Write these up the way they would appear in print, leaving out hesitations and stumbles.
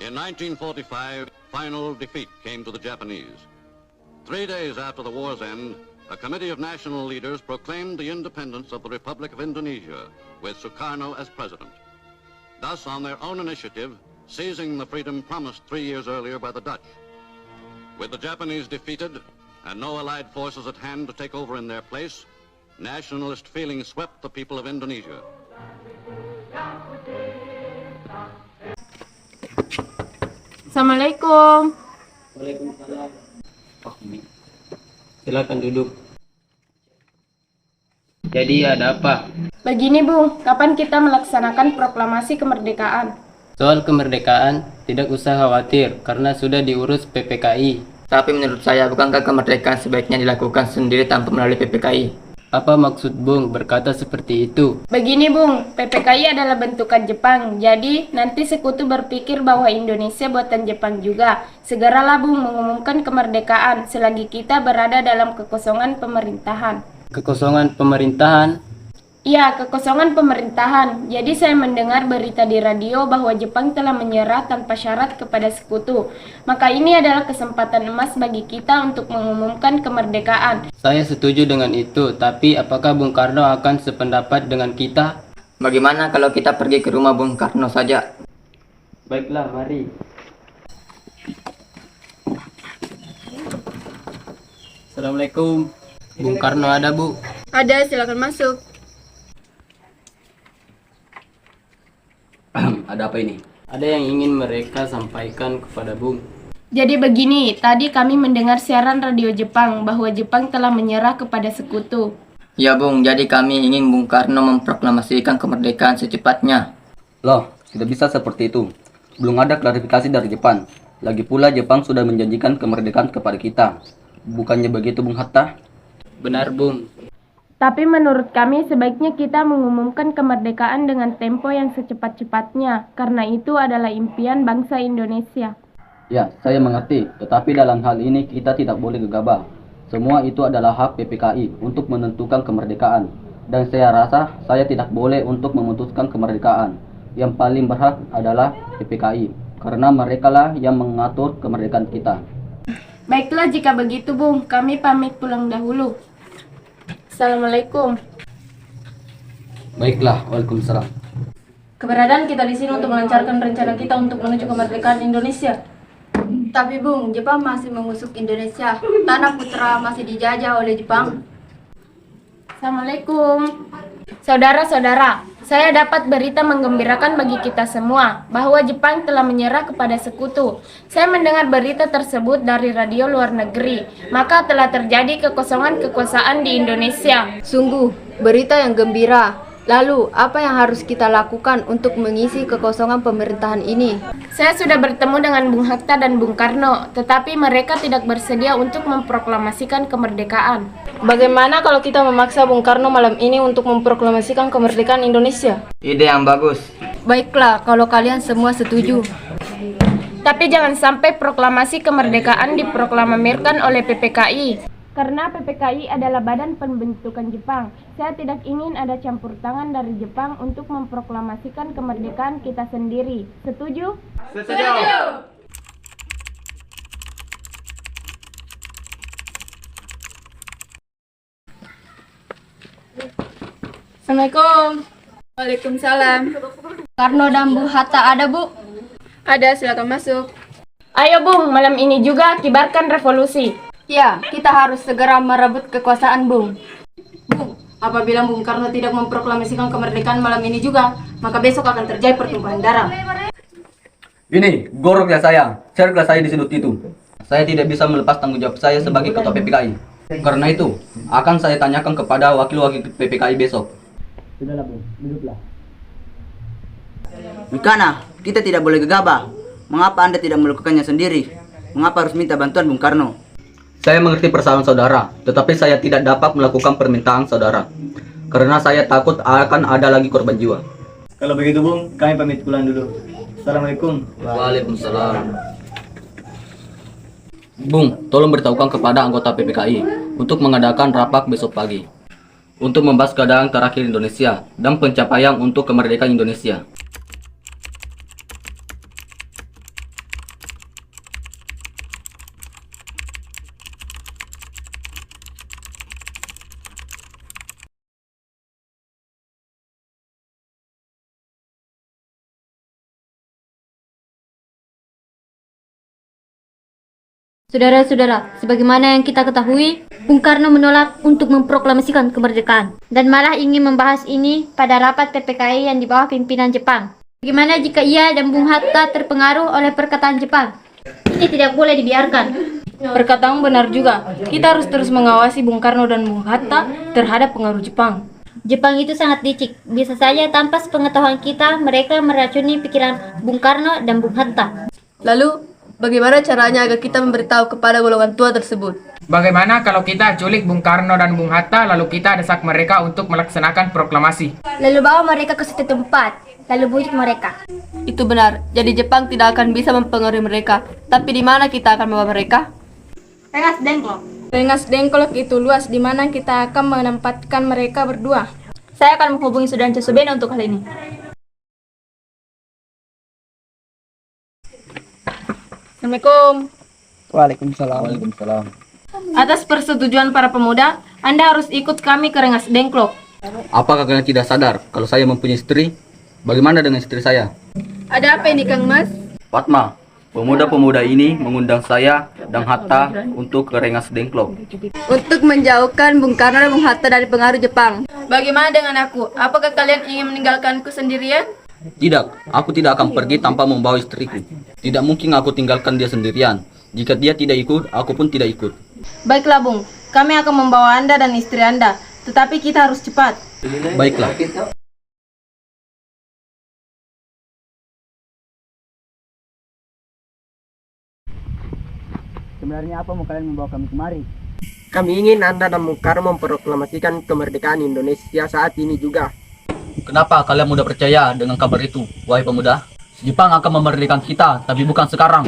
In 1945, final defeat came to the Japanese. 3 days after the war's end, a committee of national leaders proclaimed the independence of the Republic of Indonesia, with Sukarno as president. Thus, on their own initiative, seizing the freedom promised 3 years earlier by the Dutch. With the Japanese defeated and no Allied forces at hand to take over in their place, nationalist feeling swept the people of Indonesia. Assalamualaikum. Waalaikumsalam. Silakan duduk. Jadi ada apa? Begini Bung, kapan kita melaksanakan proklamasi kemerdekaan? Soal kemerdekaan tidak usah khawatir karena sudah diurus PPKI. Tapi menurut saya, bukankah kemerdekaan sebaiknya dilakukan sendiri tanpa melalui PPKI? Apa maksud Bung berkata seperti itu? Begini Bung, PPKI adalah bentukan Jepang. Jadi nanti sekutu berpikir bahwa Indonesia buatan Jepang juga. Segeralah Bung mengumumkan kemerdekaan selagi kita berada dalam kekosongan pemerintahan. Kekosongan pemerintahan? Iya, kekosongan pemerintahan. Jadi saya mendengar berita di radio bahwa Jepang telah menyerah tanpa syarat kepada sekutu. Maka ini adalah kesempatan emas bagi kita untuk mengumumkan kemerdekaan. Saya setuju dengan itu, tapi apakah Bung Karno akan sependapat dengan kita? Bagaimana kalau kita pergi ke rumah Bung Karno saja? Baiklah, mari. Assalamualaikum. Bung Karno ada, Bu? Ada, silakan masuk. Ada apa ini? Ada yang ingin mereka sampaikan kepada Bung. Jadi begini, tadi kami mendengar siaran radio Jepang bahwa Jepang telah menyerah kepada sekutu. Ya Bung, jadi kami ingin Bung Karno memproklamasikan kemerdekaan secepatnya. Loh, tidak bisa seperti itu. Belum ada klarifikasi dari Jepang. Lagi pula Jepang sudah menjanjikan kemerdekaan kepada kita. Bukannya begitu, Bung Hatta? Benar, Bung. Tapi menurut kami sebaiknya kita mengumumkan kemerdekaan dengan tempo yang secepat-cepatnya, karena itu adalah impian bangsa Indonesia. Ya, saya mengerti. Tetapi dalam hal ini kita tidak boleh gegabah. Semua itu adalah hak PPKI untuk menentukan kemerdekaan. Dan saya rasa saya tidak boleh untuk memutuskan kemerdekaan. Yang paling berhak adalah PPKI, karena merekalah yang mengatur kemerdekaan kita. Baiklah jika begitu Bung, kami pamit pulang dahulu. Assalamualaikum. Baiklah, waalaikumsalam. Keberadaan kita di sini untuk melancarkan rencana kita untuk menuju kemerdekaan Indonesia. Tapi Bung, Jepang masih mengusuk Indonesia. Tanah putra masih dijajah oleh Jepang. Assalamualaikum. Saudara-saudara, saya dapat berita menggembirakan bagi kita semua bahwa Jepang telah menyerah kepada sekutu. Saya mendengar berita tersebut dari radio luar negeri. Maka telah terjadi kekosongan kekuasaan di Indonesia. Sungguh, berita yang gembira. Lalu, apa yang harus kita lakukan untuk mengisi kekosongan pemerintahan ini? Saya sudah bertemu dengan Bung Hatta dan Bung Karno, tetapi mereka tidak bersedia untuk memproklamasikan kemerdekaan. Bagaimana kalau kita memaksa Bung Karno malam ini untuk memproklamasikan kemerdekaan Indonesia? Ide yang bagus. Baiklah, kalau kalian semua setuju. Tapi jangan sampai proklamasi kemerdekaan diproklamirkan oleh PPKI. Karena PPKI adalah badan pembentukan Jepang. Saya tidak ingin ada campur tangan dari Jepang untuk memproklamasikan kemerdekaan kita sendiri. Setuju? Setuju. Assalamualaikum. Waalaikumsalam. Karno dan Bung Hatta ada, Bu? Ada, silakan masuk. Ayo Bung, malam ini juga kibarkan revolusi. Ya, kita harus segera merebut kekuasaan, Bung. Bung, apabila Bung Karno tidak memproklamasikan kemerdekaan malam ini juga, maka besok akan terjadi pertumpahan darah. Ini, gorok ya saya. Cerglah saya di sudut itu. Saya tidak bisa melepas tanggung jawab saya sebagai ketua PPKI. Karena itu, akan saya tanyakan kepada wakil-wakil PPKI besok. Sudahlah, Bung. Duduklah. Mikana, kita tidak boleh gegabah. Mengapa Anda tidak melakukannya sendiri? Mengapa harus minta bantuan Bung Karno? Saya mengerti persoalan saudara, tetapi saya tidak dapat melakukan permintaan saudara. Karena saya takut akan ada lagi korban jiwa. Kalau begitu Bung, kami pamit pulang dulu. Assalamualaikum. Waalaikumsalam. Bung, tolong beritahukan kepada anggota PPKI untuk mengadakan rapat besok pagi. Untuk membahas keadaan terakhir Indonesia dan pencapaian untuk kemerdekaan Indonesia. Saudara-saudara, sebagaimana yang kita ketahui, Bung Karno menolak untuk memproklamasikan kemerdekaan dan malah ingin membahas ini pada rapat PPKI yang di bawah pimpinan Jepang. Bagaimana jika ia dan Bung Hatta terpengaruh oleh perkataan Jepang? Ini tidak boleh dibiarkan. Perkataan benar juga. Kita harus terus mengawasi Bung Karno dan Bung Hatta terhadap pengaruh Jepang. Jepang itu sangat licik. Bisa saja tanpa sepengetahuan kita, mereka meracuni pikiran Bung Karno dan Bung Hatta. Lalu, bagaimana caranya agar kita memberitahu kepada golongan tua tersebut? Bagaimana kalau kita culik Bung Karno dan Bung Hatta, lalu kita desak mereka untuk melaksanakan proklamasi? Lalu bawa mereka ke suatu tempat, lalu bujuk mereka. Itu benar. Jadi Jepang tidak akan bisa mempengaruhi mereka. Tapi di mana kita akan membawa mereka? Rengas Dengklok. Rengas Dengklok itu luas di mana kita akan menempatkan mereka berdua. Saya akan menghubungi Saudara Casobena untuk hal ini. Assalamualaikum. Waalaikumsalam. Atas persetujuan para pemuda, Anda harus ikut kami ke Rengas Dengklok. Apakah kalian tidak sadar kalau saya mempunyai istri? Bagaimana dengan istri saya? Ada apa ini, Kang Mas? Fatma, pemuda-pemuda ini mengundang saya dan Hatta untuk ke Rengas Dengklok. Untuk menjauhkan Bung Karno dan Bung Hatta dari pengaruh Jepang. Bagaimana dengan aku? Apakah kalian ingin meninggalkanku sendirian? Tidak, aku tidak akan pergi tanpa membawa istriku. Tidak mungkin aku tinggalkan dia sendirian. Jika dia tidak ikut, aku pun tidak ikut. Baiklah Bung, kami akan membawa Anda dan istri Anda. Tetapi kita harus cepat. Baiklah. Sebenarnya apa mau kalian membawa kami kemari? Kami ingin Anda dan Bung Karno memproklamasikan kemerdekaan Indonesia saat ini juga. Kenapa kalian mudah percaya dengan kabar itu, wahai pemuda? Jepang akan memerdekakan kita, tapi bukan sekarang.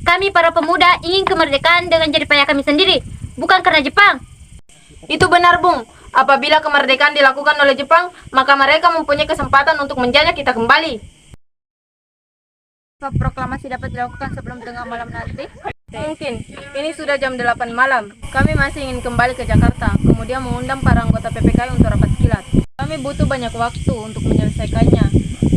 Kami para pemuda ingin kemerdekaan dengan jerih payah kami sendiri, bukan karena Jepang. Itu benar Bung. Apabila kemerdekaan dilakukan oleh Jepang, maka mereka mempunyai kesempatan untuk menjajah kita kembali. Proklamasi dapat dilakukan sebelum tengah malam nanti? Mungkin. Ini sudah jam 8 malam. Kami masih ingin kembali ke Jakarta, kemudian mengundang para anggota PPKI untuk rapat kilat. Kami butuh banyak waktu untuk menyelesaikannya.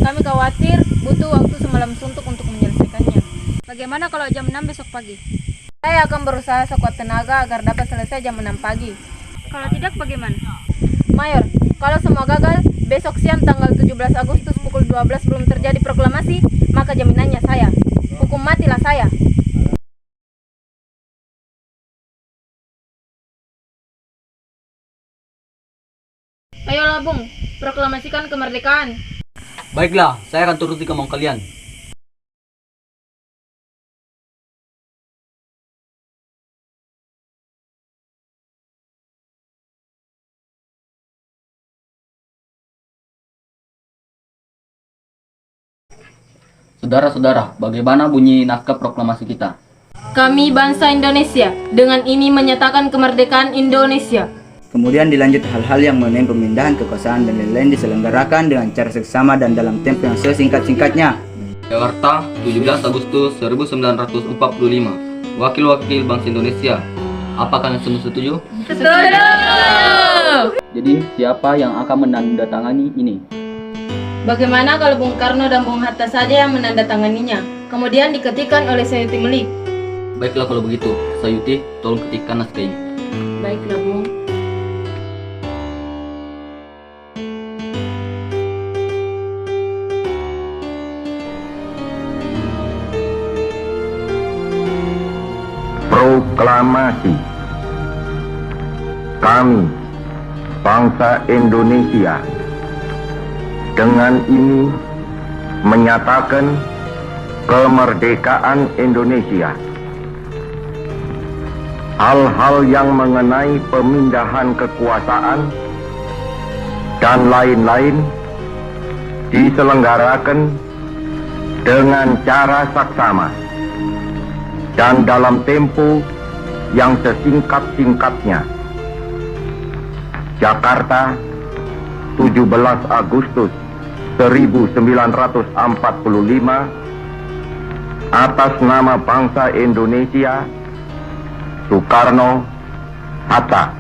Kami khawatir butuh waktu semalam suntuk untuk menyelesaikannya. Bagaimana kalau jam 6 besok pagi? Saya akan berusaha sekuat tenaga agar dapat selesai jam 6 pagi. Kalau tidak bagaimana? Mayor, kalau semua gagal, besok siang tanggal 17 Agustus pukul 12 belum terjadi proklamasi, maka jaminannya saya. Hukum matilah saya. Ayolah Bung, proklamasikan kemerdekaan. Baiklah, saya akan turuti kemauan kalian. Saudara-saudara, bagaimana bunyi naskah proklamasi kita? Kami bangsa Indonesia, dengan ini menyatakan kemerdekaan Indonesia. Kemudian dilanjut hal-hal yang mengenai pemindahan kekuasaan dan lain-lain diselenggarakan dengan cara seksama dan dalam tempo yang sesingkat-singkatnya. Jakarta, 17 Agustus 1945. Wakil-wakil bangsa Indonesia. Apa kalian semua setuju? Setuju! Jadi, siapa yang akan menandatangani ini? Bagaimana kalau Bung Karno dan Bung Hatta saja yang menandatanganinya, kemudian diketikkan oleh Sayuti Melik? Baiklah kalau begitu, Sayuti, tolong ketikkan naskah ini. Baiklah Bung. Proklamasi. Kami, bangsa Indonesia, dengan ini menyatakan kemerdekaan Indonesia. Hal-hal yang mengenai pemindahan kekuasaan dan lain-lain diselenggarakan dengan cara saksama dan dalam tempo yang sesingkat-singkatnya. Jakarta, 17 Agustus 1945, atas nama bangsa Indonesia, Soekarno, Hatta.